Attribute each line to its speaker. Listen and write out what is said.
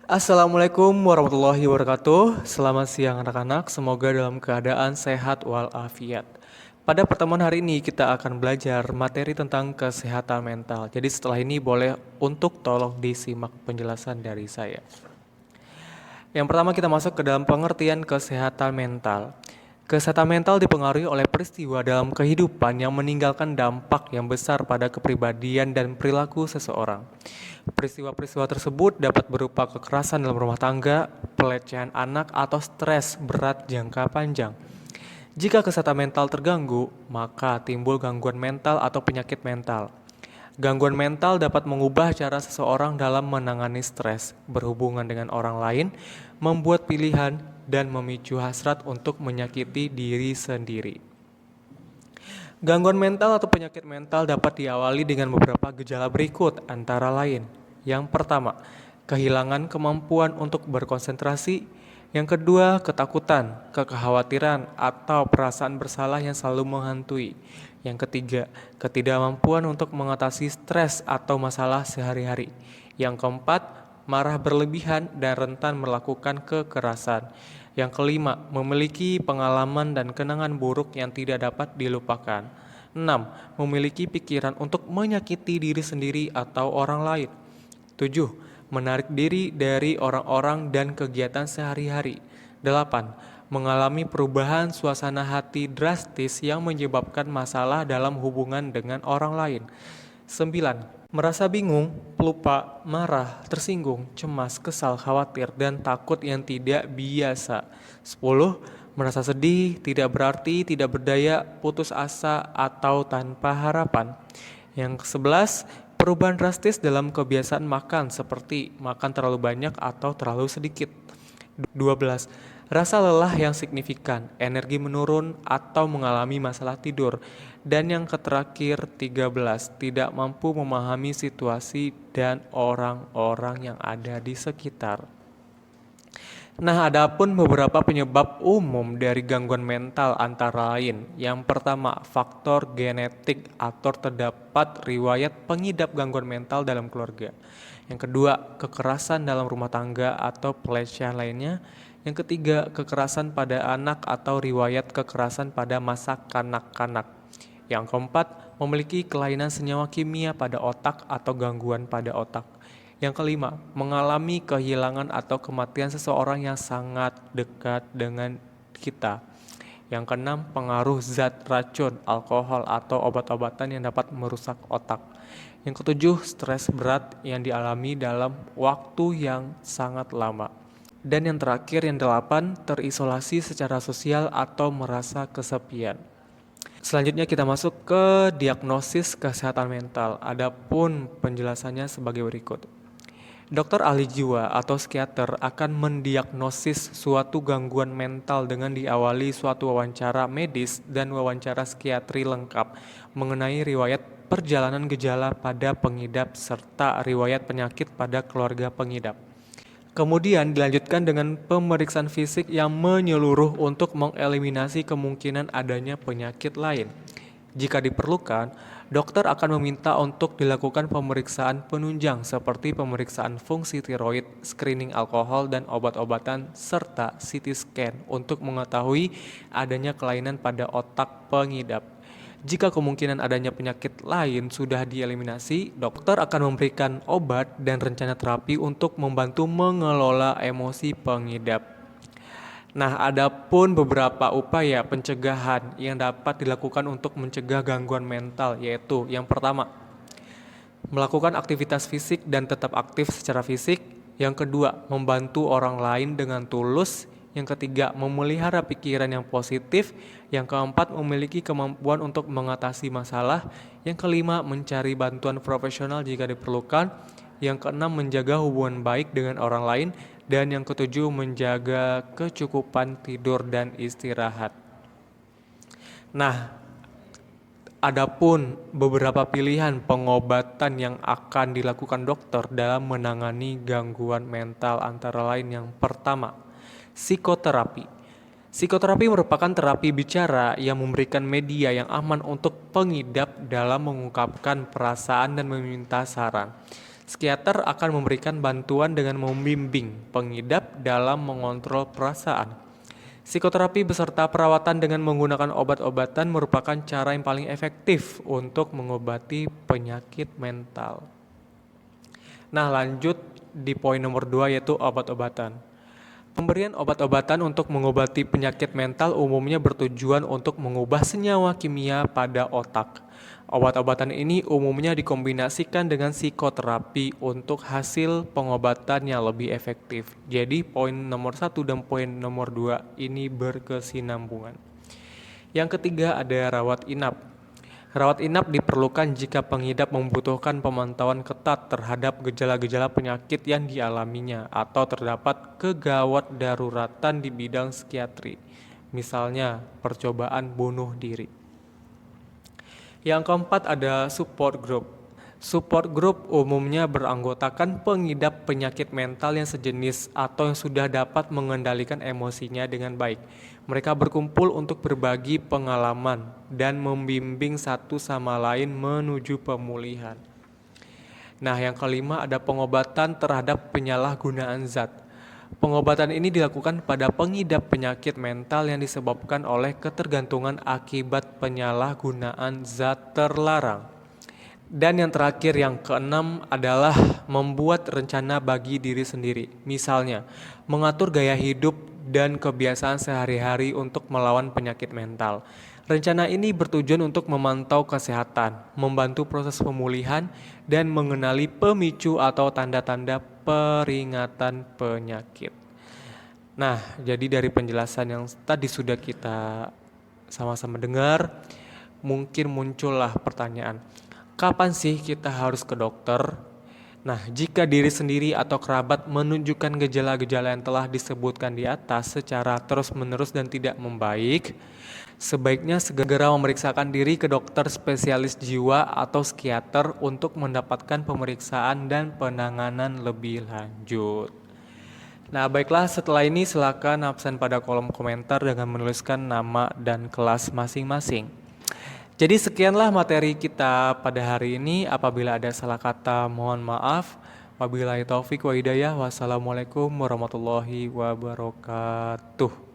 Speaker 1: Assalamualaikum warahmatullahi wabarakatuh. Selamat siang anak-anak, semoga dalam keadaan sehat walafiat. Pada pertemuan hari ini kita akan belajar materi tentang kesehatan mental. Jadi setelah ini boleh untuk tolong disimak penjelasan dari saya. Yang pertama kita masuk ke dalam pengertian kesehatan mental. Kesehatan mental dipengaruhi oleh peristiwa dalam kehidupan yang meninggalkan dampak yang besar pada kepribadian dan perilaku seseorang. Peristiwa-peristiwa tersebut dapat berupa kekerasan dalam rumah tangga, pelecehan anak, atau stres berat jangka panjang. Jika kesehatan mental terganggu, maka timbul gangguan mental atau penyakit mental. Gangguan mental dapat mengubah cara seseorang dalam menangani stres, berhubungan dengan orang lain, membuat pilihan, dan memicu hasrat untuk menyakiti diri sendiri. Gangguan mental atau penyakit mental dapat diawali dengan beberapa gejala berikut, antara lain. Yang pertama, kehilangan kemampuan untuk berkonsentrasi. Yang kedua, ketakutan, kekhawatiran, atau perasaan bersalah yang selalu menghantui. Yang ketiga, ketidakmampuan untuk mengatasi stres atau masalah sehari-hari. Yang keempat, marah berlebihan dan rentan melakukan kekerasan. Yang kelima, memiliki pengalaman dan kenangan buruk yang tidak dapat dilupakan. 6. Memiliki pikiran untuk menyakiti diri sendiri atau orang lain. 7. Menarik diri dari orang-orang dan kegiatan sehari-hari. 8. Mengalami perubahan suasana hati drastis yang menyebabkan masalah dalam hubungan dengan orang lain. 9. Merasa bingung, pelupa, marah, tersinggung, cemas, kesal, khawatir, dan takut yang tidak biasa. 10. Merasa sedih, tidak berarti, tidak berdaya, putus asa, atau tanpa harapan. Yang ke-11, perubahan drastis dalam kebiasaan makan seperti makan terlalu banyak atau terlalu sedikit. 12. Rasa lelah yang signifikan, energi menurun, atau mengalami masalah tidur. Dan yang terakhir 13, tidak mampu memahami situasi dan orang-orang yang ada di sekitar. Nah, adapun beberapa penyebab umum dari gangguan mental antara lain. Yang pertama, faktor genetik atau terdapat riwayat pengidap gangguan mental dalam keluarga. Yang kedua, kekerasan dalam rumah tangga atau pelecehan lainnya. Yang ketiga, kekerasan pada anak atau riwayat kekerasan pada masa kanak-kanak. Yang keempat, memiliki kelainan senyawa kimia pada otak atau gangguan pada otak. Yang kelima, mengalami kehilangan atau kematian seseorang yang sangat dekat dengan kita. Yang keenam, pengaruh zat racun, alkohol, atau obat-obatan yang dapat merusak otak. Yang ketujuh, stres berat yang dialami dalam waktu yang sangat lama. Dan yang terakhir, yang delapan, terisolasi secara sosial atau merasa kesepian. Selanjutnya kita masuk ke diagnosis kesehatan mental. Adapun penjelasannya sebagai berikut. Dokter ahli jiwa atau psikiater akan mendiagnosis suatu gangguan mental dengan diawali suatu wawancara medis dan wawancara psikiatri lengkap mengenai riwayat perjalanan gejala pada pengidap serta riwayat penyakit pada keluarga pengidap. Kemudian dilanjutkan dengan pemeriksaan fisik yang menyeluruh untuk mengeliminasi kemungkinan adanya penyakit lain. Jika diperlukan, dokter akan meminta untuk dilakukan pemeriksaan penunjang seperti pemeriksaan fungsi tiroid, screening alkohol dan obat-obatan, serta CT scan untuk mengetahui adanya kelainan pada otak pengidap. Jika kemungkinan adanya penyakit lain sudah dieliminasi, dokter akan memberikan obat dan rencana terapi untuk membantu mengelola emosi pengidap. Nah, adapun beberapa upaya pencegahan yang dapat dilakukan untuk mencegah gangguan mental, yaitu yang pertama, melakukan aktivitas fisik dan tetap aktif secara fisik. Yang kedua, membantu orang lain dengan tulus. Yang ketiga, memelihara pikiran yang positif. Yang keempat, memiliki kemampuan untuk mengatasi masalah. Yang kelima, mencari bantuan profesional jika diperlukan. Yang keenam, menjaga hubungan baik dengan orang lain. Dan yang ketujuh, menjaga kecukupan tidur dan istirahat. Nah, adapun beberapa pilihan pengobatan yang akan dilakukan dokter dalam menangani gangguan mental antara lain yang pertama, psikoterapi. Psikoterapi merupakan terapi bicara yang memberikan media yang aman untuk pengidap dalam mengungkapkan perasaan dan meminta saran. Psikiater akan memberikan bantuan dengan membimbing pengidap dalam mengontrol perasaan. Psikoterapi beserta perawatan dengan menggunakan obat-obatan merupakan cara yang paling efektif untuk mengobati penyakit mental. Nah, lanjut di poin nomor 2 yaitu obat-obatan. Pemberian obat-obatan untuk mengobati penyakit mental umumnya bertujuan untuk mengubah senyawa kimia pada otak. Obat-obatan ini umumnya dikombinasikan dengan psikoterapi untuk hasil pengobatan yang lebih efektif. Jadi poin nomor 1 dan poin nomor 2 ini berkesinambungan. Yang ketiga ada rawat inap. Rawat inap diperlukan jika pengidap membutuhkan pemantauan ketat terhadap gejala-gejala penyakit yang dialaminya atau terdapat kegawat daruratan di bidang psikiatri, misalnya percobaan bunuh diri. Yang keempat ada support group. Support group umumnya beranggotakan pengidap penyakit mental yang sejenis atau yang sudah dapat mengendalikan emosinya dengan baik. Mereka berkumpul untuk berbagi pengalaman dan membimbing satu sama lain menuju pemulihan. Nah, yang kelima ada pengobatan terhadap penyalahgunaan zat. Pengobatan ini dilakukan pada pengidap penyakit mental yang disebabkan oleh ketergantungan akibat penyalahgunaan zat terlarang. Dan yang terakhir yang keenam adalah membuat rencana bagi diri sendiri. Misalnya, mengatur gaya hidup dan kebiasaan sehari-hari untuk melawan penyakit mental. Rencana ini bertujuan untuk memantau kesehatan, membantu proses pemulihan, dan mengenali pemicu atau tanda-tanda peringatan penyakit. Nah, jadi dari penjelasan yang tadi sudah kita sama-sama dengar, mungkin muncullah pertanyaan, kapan sih kita harus ke dokter? Nah, jika diri sendiri atau kerabat menunjukkan gejala-gejala yang telah disebutkan di atas secara terus-menerus dan tidak membaik, sebaiknya segera memeriksakan diri ke dokter spesialis jiwa atau psikiater untuk mendapatkan pemeriksaan dan penanganan lebih lanjut. Nah, baiklah, setelah ini silakan absen pada kolom komentar dengan menuliskan nama dan kelas masing-masing. Jadi sekianlah materi kita pada hari ini. Apabila ada salah kata, mohon maaf. Wabillahi taufik wa hidayah. Wassalamualaikum warahmatullahi wabarakatuh.